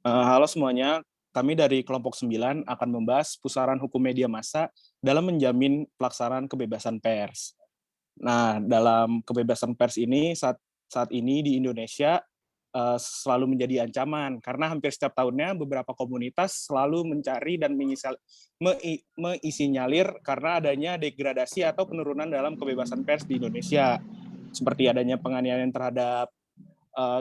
Halo semuanya, kami dari kelompok 9 akan membahas pusaran hukum media massa dalam menjamin pelaksanaan kebebasan pers. Nah, dalam kebebasan pers ini saat saat ini di Indonesia selalu menjadi ancaman karena hampir setiap tahunnya beberapa komunitas selalu mencari dan meisinyalir karena adanya degradasi atau penurunan dalam kebebasan pers di Indonesia, seperti adanya penganiayaan terhadap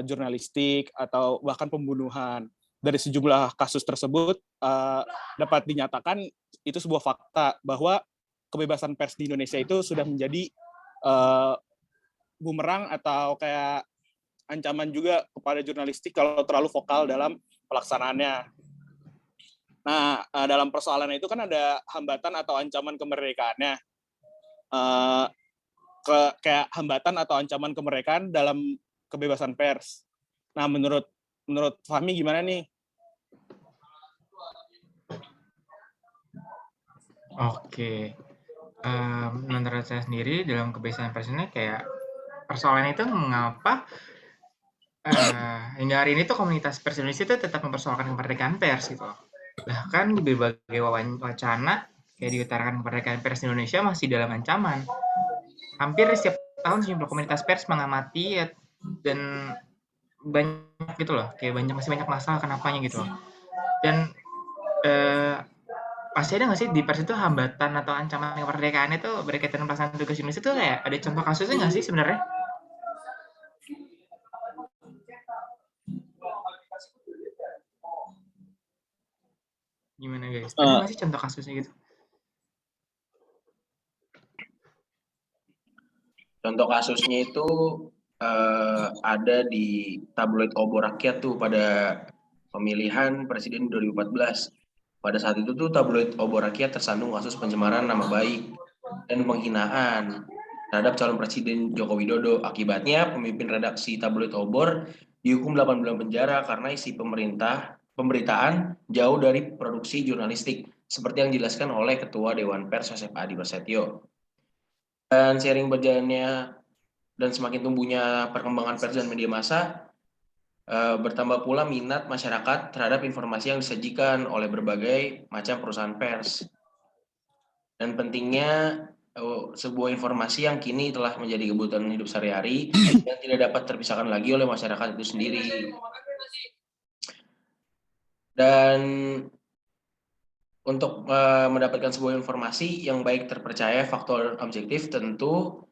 jurnalistik atau bahkan pembunuhan. Dari sejumlah kasus tersebut dapat dinyatakan itu sebuah fakta bahwa kebebasan pers di Indonesia itu sudah menjadi uh, bumerang atau kayak ancaman juga kepada jurnalistik kalau terlalu vokal dalam pelaksanaannya. Nah, dalam persoalan itu kan ada hambatan atau ancaman kemerdekaannya. Uh, Kayak hambatan atau ancaman kemerdekaan dalam kebebasan pers. Nah, menurut menurut Fahmi gimana nih? Oke, menurut saya sendiri dalam kebiasaan pers ini kayak persoalan itu mengapa hingga hari ini tuh komunitas pers Indonesia itu tetap mempersoalkan kemerdekaan pers gitu loh. Bahkan di berbagai wacana kayak diutarakan kemerdekaan pers Indonesia masih dalam ancaman. Hampir setiap tahun sejumlah komunitas pers mengamati dan banyak gitu loh, kayak masih banyak masalah kenapanya gitu loh. Dan eh, pasti ada nggak sih di pers itu hambatan atau ancaman kemerdekaan itu berkaitan dengan pelaksanaan tugas Indonesia itu kayak ada contoh kasusnya nggak sih sebenarnya? Gimana guys? Ada Uh, nggak sih contoh kasusnya gitu? Contoh kasusnya itu ada di tabloid Obor Rakyat tuh pada pemilihan presiden 2014. Pada saat itu tuh tabloid Obor Rakyat tersandung kasus pencemaran nama baik dan penghinaan terhadap calon presiden Joko Widodo. Akibatnya pemimpin redaksi tabloid Obor dihukum 8 bulan penjara karena isi pemberitaan jauh dari produksi jurnalistik seperti yang dijelaskan oleh Ketua Dewan Pers Yosef Adi Prasetyo. Dan seiring berjalannya dan semakin tumbuhnya perkembangan pers dan media massa, bertambah pula minat masyarakat terhadap informasi yang disajikan oleh berbagai macam perusahaan pers. Dan pentingnya sebuah informasi yang kini telah menjadi kebutuhan hidup sehari-hari yang tidak dapat terpisahkan lagi oleh masyarakat itu sendiri. Dan untuk mendapatkan sebuah informasi yang baik, terpercaya, faktual, dan objektif tentu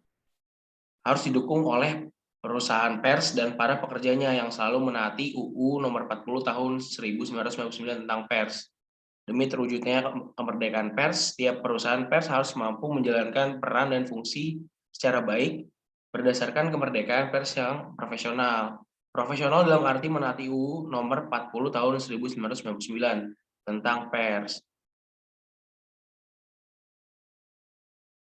harus didukung oleh perusahaan pers dan para pekerjanya yang selalu menaati UU Nomor 40 Tahun 1999 tentang pers. Demi terwujudnya kemerdekaan pers, setiap perusahaan pers harus mampu menjalankan peran dan fungsi secara baik berdasarkan kemerdekaan pers yang profesional. Profesional dalam arti menaati UU Nomor 40 Tahun 1999 tentang pers.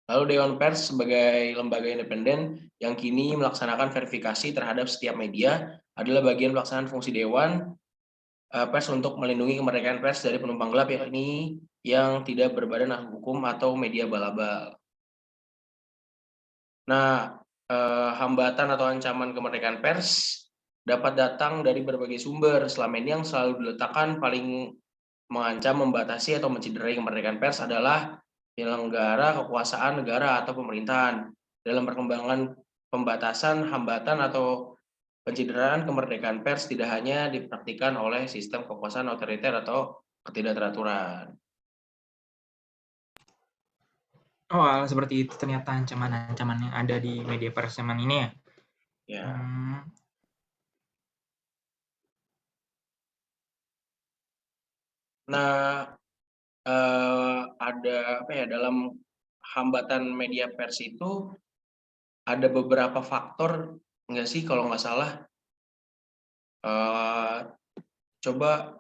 Lalu Dewan Pers sebagai lembaga independen yang kini melaksanakan verifikasi terhadap setiap media adalah bagian pelaksanaan fungsi Dewan Pers untuk melindungi kemerdekaan pers dari penumpang gelap yakni yang tidak berbadan hukum atau media balabal. Nah, hambatan atau ancaman kemerdekaan pers dapat datang dari berbagai sumber. Selama ini yang selalu diletakkan paling mengancam, membatasi, atau mencederai kemerdekaan pers adalah penyelenggara kekuasaan negara atau pemerintahan. Dalam perkembangan pembatasan, hambatan, atau pencederaan kemerdekaan pers tidak hanya dipraktikkan oleh sistem kekuasaan otoriter atau ketidakteraturan. Oh, seperti itu ternyata ancaman-ancaman yang ada di media pers zaman ini ya. Ya. Nah, ada apa ya, dalam hambatan media pers itu ada beberapa faktor nggak sih kalau nggak salah? Coba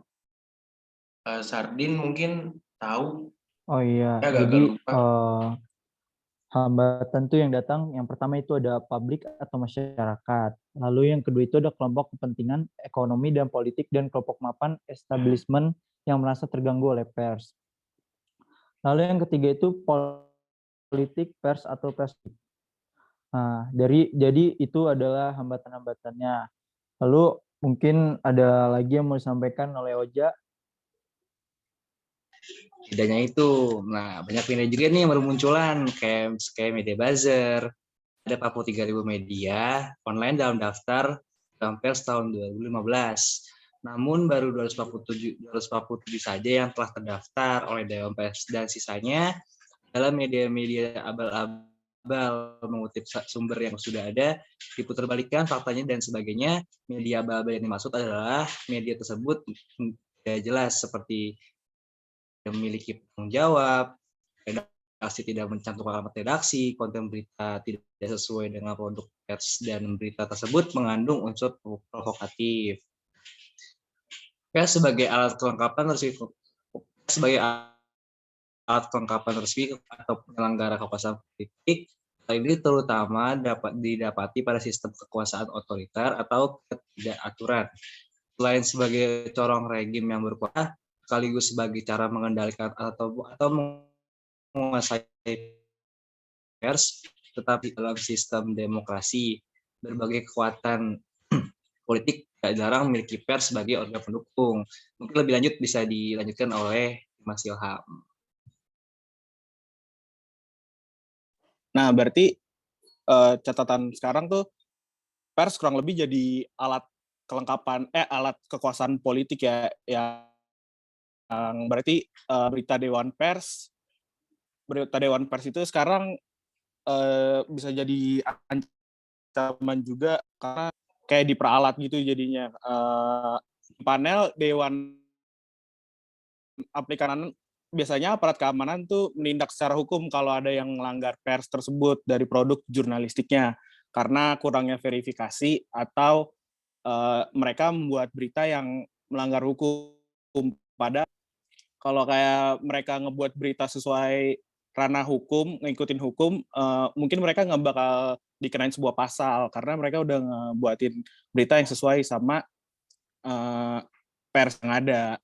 Sardin mungkin tahu, Oh iya, ya agak jadi lupa. hambatan tuh yang datang, yang pertama itu ada publik atau masyarakat. Lalu yang kedua itu ada kelompok kepentingan ekonomi dan politik dan kelompok mapan establishment yang merasa terganggu oleh pers. Lalu yang ketiga itu politik pers atau pers. Nah, jadi itu adalah hambatan-hambatannya. Lalu Mungkin ada lagi yang mau disampaikan oleh Oja. Bedanya itu, nah banyak media juga nih yang baru munculan, kayak media buzzer, ada 43.000 media online dalam daftar Dewan Pers tahun 2015. Namun baru 247 saja yang telah terdaftar oleh Dewan Pers, dan sisanya adalah media-media abal-abal, mengutip sumber yang sudah ada, diputarbalikkan faktanya dan sebagainya. Media abal-abal yang dimaksud adalah media tersebut tidak jelas, seperti memiliki tanggung jawab, redaksi tidak mencantumkan alamat redaksi, konten berita tidak sesuai dengan produk pers, dan berita tersebut mengandung unsur provokatif. Pers sebagai alat kelengkapan resmi atau penyelenggara kekuasaan politik, hal ini terutama dapat didapati pada sistem kekuasaan otoriter atau ketidakaturan. Selain sebagai corong rejim yang berkuasa, sekaligus sebagai cara mengendalikan atau menguasai pers, tetapi dalam sistem demokrasi, berbagai kekuatan politik tidak jarang memiliki pers sebagai organ pendukung. Mungkin lebih lanjut bisa dilanjutkan oleh Mas Ilham. Nah, berarti catatan sekarang tuh pers kurang lebih jadi alat alat kekuasaan politik ya, yang berarti berita Dewan Pers itu sekarang bisa jadi ancaman juga karena kayak diperalat gitu jadinya. Panel Dewan Keamanan, biasanya aparat keamanan tuh menindak secara hukum kalau ada yang melanggar pers tersebut dari produk jurnalistiknya karena kurangnya verifikasi atau mereka membuat berita yang melanggar hukum. Pada kalau kayak mereka ngebuat berita sesuai ranah hukum, ngikutin hukum, mungkin mereka nggak bakal dikenain sebuah pasal karena mereka udah ngebuatin berita yang sesuai sama pers yang ada.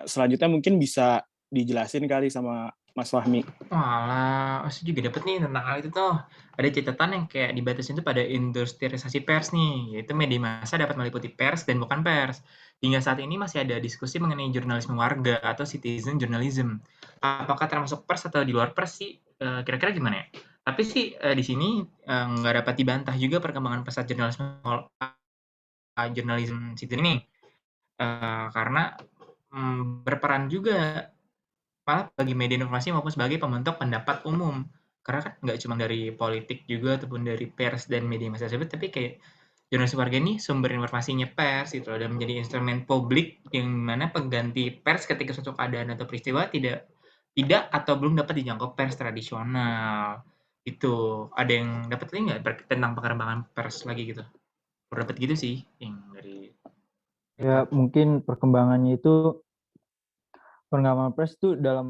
Selanjutnya mungkin bisa dijelasin kali sama Mas Fahmi. Walah, saya juga dapat nih tentang hal itu tuh. Ada catatan yang kayak dibatasin tuh pada industrialisasi pers nih, yaitu media massa dapat meliputi pers dan bukan pers. Hingga saat ini masih ada diskusi mengenai jurnalisme warga atau citizen journalism. Apakah termasuk pers atau di luar pers sih? Kira-kira gimana ya? Tapi sih di sini nggak dapat dibantah juga perkembangan pesat jurnalisme citizen ini. Karena berperan juga malah bagi media informasi maupun sebagai pembentuk pendapat umum. Karena kan nggak cuma dari politik juga ataupun dari pers dan media massa tersebut, tapi kayak jurnalis warga ini sumber informasinya pers gitu loh, dan menjadi instrumen publik yang mana pengganti pers ketika suatu keadaan atau peristiwa tidak atau belum dapat dijangkau pers tradisional. Itu ada yang dapat link nggak tentang perkembangan pers lagi gitu? Baru dapat gitu sih yang dari Ya, mungkin perkembangannya itu perkembangan pers itu dalam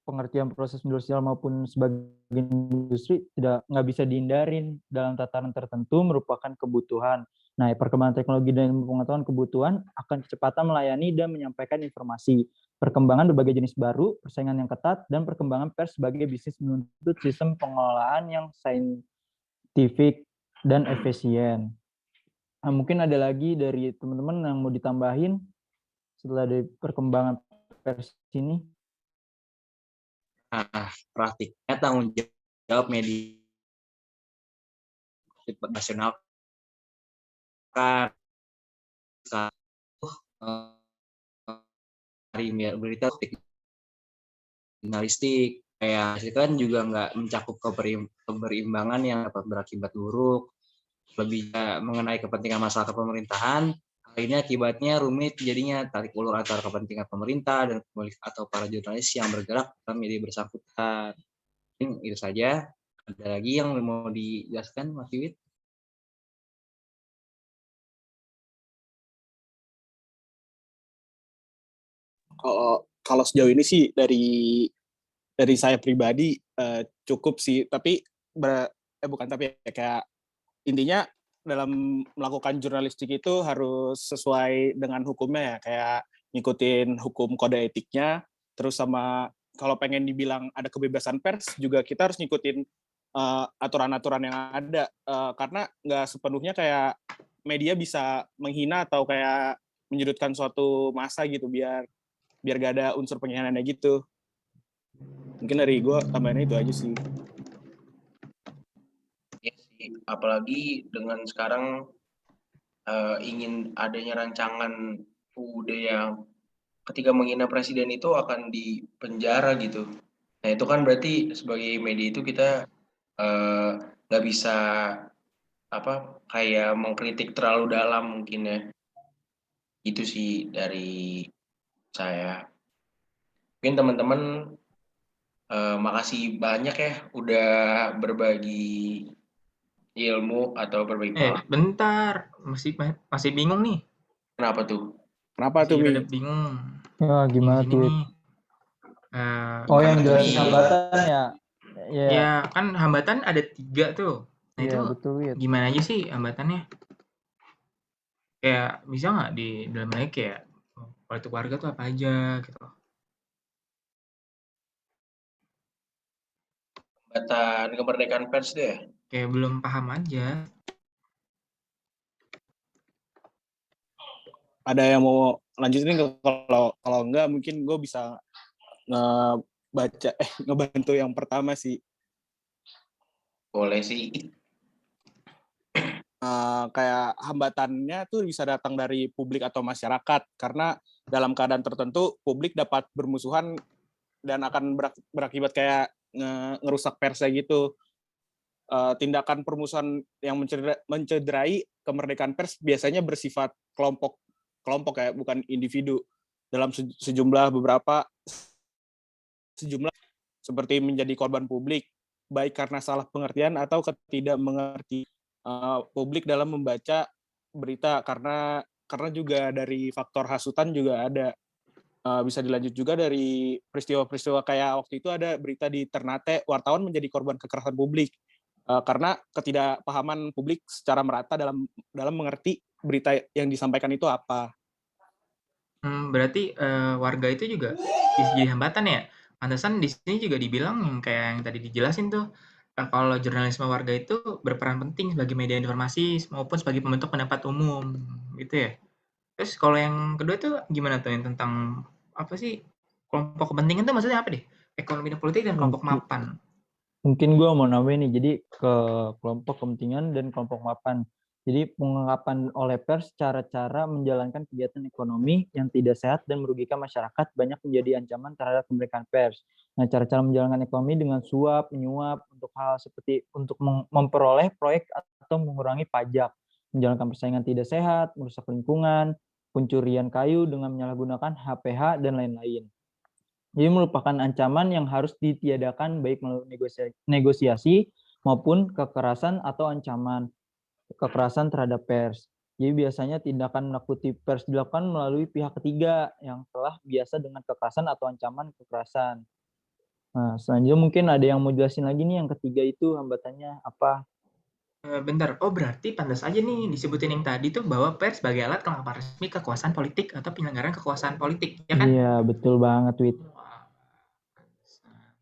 pengertian proses industrial maupun sebagai industri nggak bisa dihindarin dalam tataran tertentu merupakan kebutuhan. Nah, perkembangan teknologi dan pengetahuan kebutuhan akan kecepatan melayani dan menyampaikan informasi. Perkembangan berbagai jenis baru, persaingan yang ketat, dan perkembangan pers sebagai bisnis menuntut sistem pengelolaan yang saintifik dan efisien. Nah, mungkin ada lagi dari teman-teman yang mau ditambahin setelah dari perkembangan pers ini. Nah, praktiknya tanggung jawab media nasional kan berita jurnalistik kayak itu kan juga nggak mencakup keberimbangan yang dapat berakibat buruk, lebih mengenai kepentingan masyarakat pemerintahan. Hal ini akibatnya rumit jadinya tarik ulur antara kepentingan pemerintah dan atau para jurnalis yang bergerak dalam media bersangkutan. Itu saja. Ada lagi yang mau dijelaskan, Mas Wiwit? Kalau sejauh ini sih dari saya pribadi cukup sih, tapi bukan tapi ya, kayak intinya dalam melakukan jurnalistik itu harus sesuai dengan hukumnya ya, kayak ngikutin hukum kode etiknya, terus sama kalau pengen dibilang ada kebebasan pers juga kita harus ngikutin aturan-aturan yang ada, karena nggak sepenuhnya kayak media bisa menghina atau kayak menyudutkan suatu massa gitu biar gak ada unsur pengkhianatnya gitu. Mungkin dari gue tambahannya itu aja sih. Ya sih, apalagi dengan sekarang ingin adanya rancangan UUD yang ketika menghina presiden itu akan dipenjara gitu. Nah itu kan berarti sebagai media itu kita nggak bisa kayak mengkritik terlalu dalam mungkin ya. Itu sih dari saya. Mungkin teman-teman makasih banyak ya udah berbagi ilmu atau berbagi pengalaman. Bentar, masih bingung nih. Kenapa tuh? Kenapa tuh, Masih Mi? rada bingung. Ya, Di gimana sini tuh? nih. Oh, yang Apa tuh, jelasin Mi? hambatan ya? Ya, Ya, kan hambatan ada 3 tuh. Nah, iya itu betul, Wit. gimana aja sih hambatannya? Kayak bisa nggak di dalam lagi kayak politik warga tuh apa aja gitu? Hambatan kemerdekaan pers deh. Kayak belum paham aja. Ada yang mau lanjutin nggak? Kalau enggak mungkin gue bisa ngebantu yang pertama sih. Boleh sih. Kayak hambatannya tuh bisa datang dari publik atau masyarakat, karena dalam keadaan tertentu publik dapat bermusuhan dan akan berakibat kayak ngerusak persnya gitu. Tindakan permusuhan yang mencederai kemerdekaan pers biasanya bersifat kelompok ya, bukan individu. Dalam sejumlah seperti menjadi korban publik, baik karena salah pengertian atau ketidak mengerti publik dalam membaca berita, karena juga dari faktor hasutan juga ada. Bisa dilanjut juga dari peristiwa-peristiwa kayak waktu itu ada berita di Ternate, wartawan menjadi korban kekerasan publik karena ketidakpahaman publik secara merata dalam mengerti berita yang disampaikan itu apa. Berarti warga itu juga bisa jadi hambatan ya? Pantesan di sini juga dibilang yang kayak yang tadi dijelasin tuh, kalau jurnalisme warga itu berperan penting sebagai media informasi maupun sebagai pembentuk pendapat umum, gitu ya? Terus kalau yang kedua tuh gimana tuh yang tentang apa sih kelompok kepentingan tuh maksudnya apa deh? Ekonomi dan politik dan kelompok mapan. Mungkin gue mau nambahin nih, jadi ke kelompok kepentingan dan kelompok mapan. Jadi pengungkapan oleh pers cara-cara menjalankan kegiatan ekonomi yang tidak sehat dan merugikan masyarakat banyak menjadi ancaman terhadap kemerdekaan pers. Nah, cara-cara menjalankan ekonomi dengan suap, menyuap untuk hal seperti untuk memperoleh proyek atau mengurangi pajak, menjalankan persaingan tidak sehat, merusak lingkungan, pencurian kayu dengan menyalahgunakan HPH dan lain-lain. Jadi merupakan ancaman yang harus ditiadakan baik melalui negosiasi maupun kekerasan atau ancaman kekerasan terhadap pers. Jadi biasanya tindakan menakuti pers dilakukan melalui pihak ketiga yang telah biasa dengan kekerasan atau ancaman kekerasan. Nah, selanjutnya mungkin ada yang mau jelasin lagi nih yang ketiga itu hambatannya apa? Bentar, oh berarti pantas aja nih disebutin yang tadi tuh bahwa pers sebagai alat kelengkapan resmi kekuasaan politik atau penyelenggaraan kekuasaan politik, ya kan? Iya, betul banget, Wit. Wah.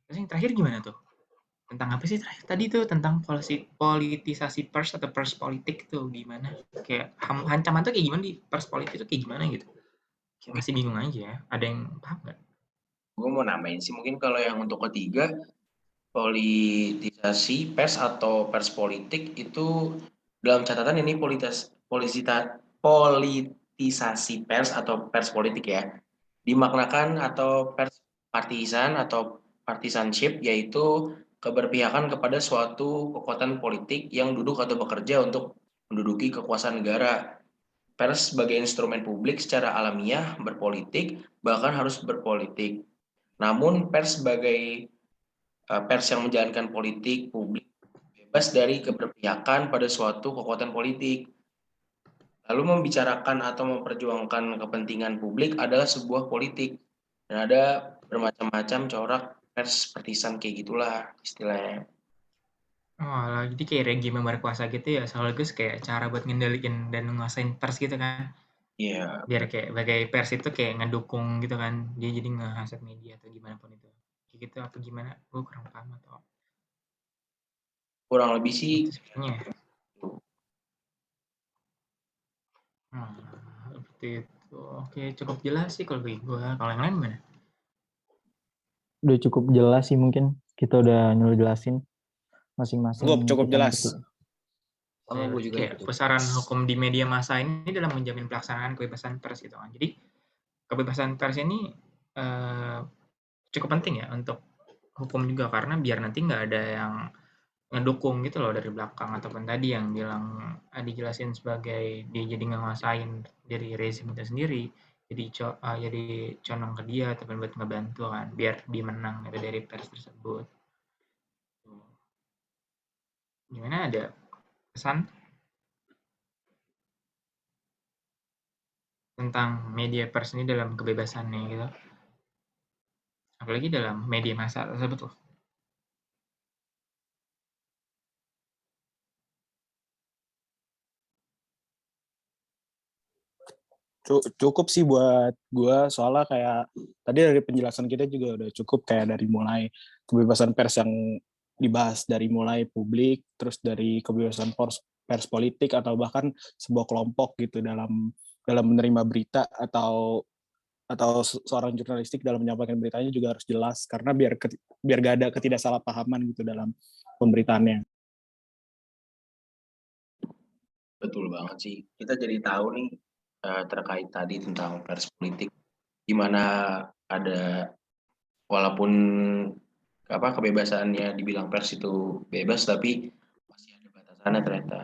Terus yang terakhir gimana tuh? Tentang apa sih terakhir tadi tuh tentang politisasi pers atau pers politik tuh gimana? Kayak ancaman tuh kayak gimana di pers politik tuh kayak gimana gitu? Kayak masih bingung aja ya. Ada yang paham nggak? Gue mau namain sih mungkin kalau yang untuk ketiga, politisasi pers atau pers politik itu dalam catatan ini politisasi pers atau pers politik ya, dimaknakan atau pers partisan atau partisanship, yaitu keberpihakan kepada suatu kekuatan politik yang duduk atau bekerja untuk menduduki kekuasaan negara. Pers sebagai instrumen publik secara alamiah berpolitik, bahkan harus berpolitik. Namun pers sebagai pers yang menjalankan politik publik bebas dari keberpihakan pada suatu kekuatan politik. Lalu membicarakan atau memperjuangkan kepentingan publik adalah sebuah politik. Dan ada bermacam-macam corak pers partisan kayak gitulah istilahnya. Oh, jadi kayak regime berkuasa gitu ya, sekaligus kayak cara buat ngendaliin dan menguasain pers gitu kan. Iya, Biar kayak sebagai pers itu kayak ngedukung gitu kan. Dia jadi ngehasut media atau gimana pun itu. Kayak gitu apa gimana? Gue kurang paham atau kurang lebih sih gitu sebenarnya. seperti itu. Oke, cukup jelas sih kalau bagi gue. Kalau yang lain gimana? Udah cukup jelas sih, mungkin kita udah jelasin masing-masing Cukup kita jelas. ngerti. Sama gue juga Kayak besaran hukum di media massa ini dalam menjamin pelaksanaan kebebasan pers gitu kan. Jadi kebebasan pers ini cukup penting ya untuk hukum juga, karena biar nanti nggak ada yang ngedukung gitu loh dari belakang, ataupun tadi yang bilang dijelasin sebagai dia jadi nguasain dari rezim itu sendiri, jadi condong ke dia ataupun buat ngebantu kan biar dia menang gitu dari pers tersebut. Gimana, ada pesan tentang media pers ini dalam kebebasannya gitu, apalagi dalam media massa tersebut loh? Cukup sih buat gue, soalnya kayak tadi dari penjelasan kita juga udah cukup, kayak dari mulai kebebasan pers yang dibahas dari mulai publik, terus dari kebebasan pers politik, atau bahkan sebuah kelompok gitu dalam menerima berita, atau seorang jurnalistik dalam menyampaikan beritanya juga harus jelas, karena biar gak ada ketidaksalahpahaman gitu dalam pemberitaannya. Betul banget sih. Kita jadi tahu nih terkait tadi tentang pers politik, di mana ada, walaupun kebebasannya dibilang pers itu bebas, tapi masih ada batasannya ternyata.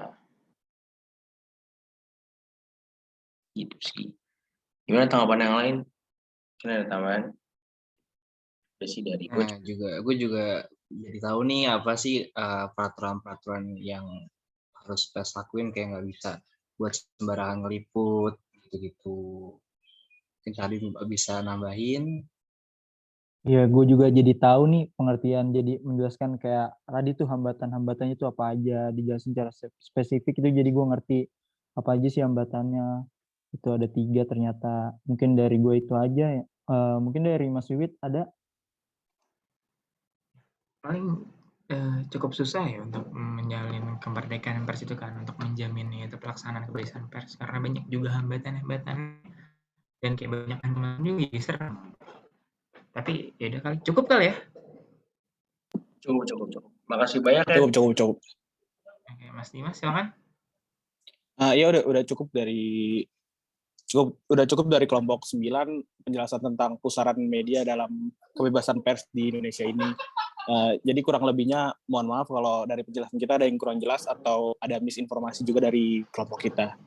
Gitu sih. Gimana tanggapan yang lain? Mungkin ada tambahan? Ada sih dari gue. Nah, gue juga jadi tahu nih apa sih peraturan-peraturan yang harus pers lakuin, kayak nggak bisa buat sembarangan ngeliput gitu-gitu. Mungkin tadi bisa nambahin. Ya, gue juga jadi tahu nih pengertian, jadi menjelaskan kayak tadi tuh hambatan-hambatannya itu apa aja, dijelasin secara spesifik itu, jadi gue ngerti apa aja sih hambatannya. Itu ada 3 ternyata. Mungkin dari gue itu aja ya. Mungkin dari Mas Wiwit ada? Paling cukup susah ya untuk menjalin kemerdekaan pers itu kan, untuk menjamin itu pelaksanaan kebebasan pers, karena banyak juga hambatan-hambatan dan kayak banyak ancaman juga, jadi serem. Tapi ya udah kali, cukup kali ya. Cukup. Makasih banyak ya. Cukup. Oke, Mas Dimas silakan. Ya udah cukup dari kelompok 9 penjelasan tentang pusaran media dalam kebebasan pers di Indonesia ini. Jadi kurang lebihnya mohon maaf kalau dari penjelasan kita ada yang kurang jelas atau ada misinformasi juga dari kelompok kita.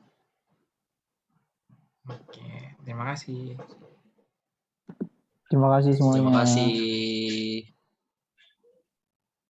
Oke, terima kasih. Terima kasih semuanya. Terima kasih.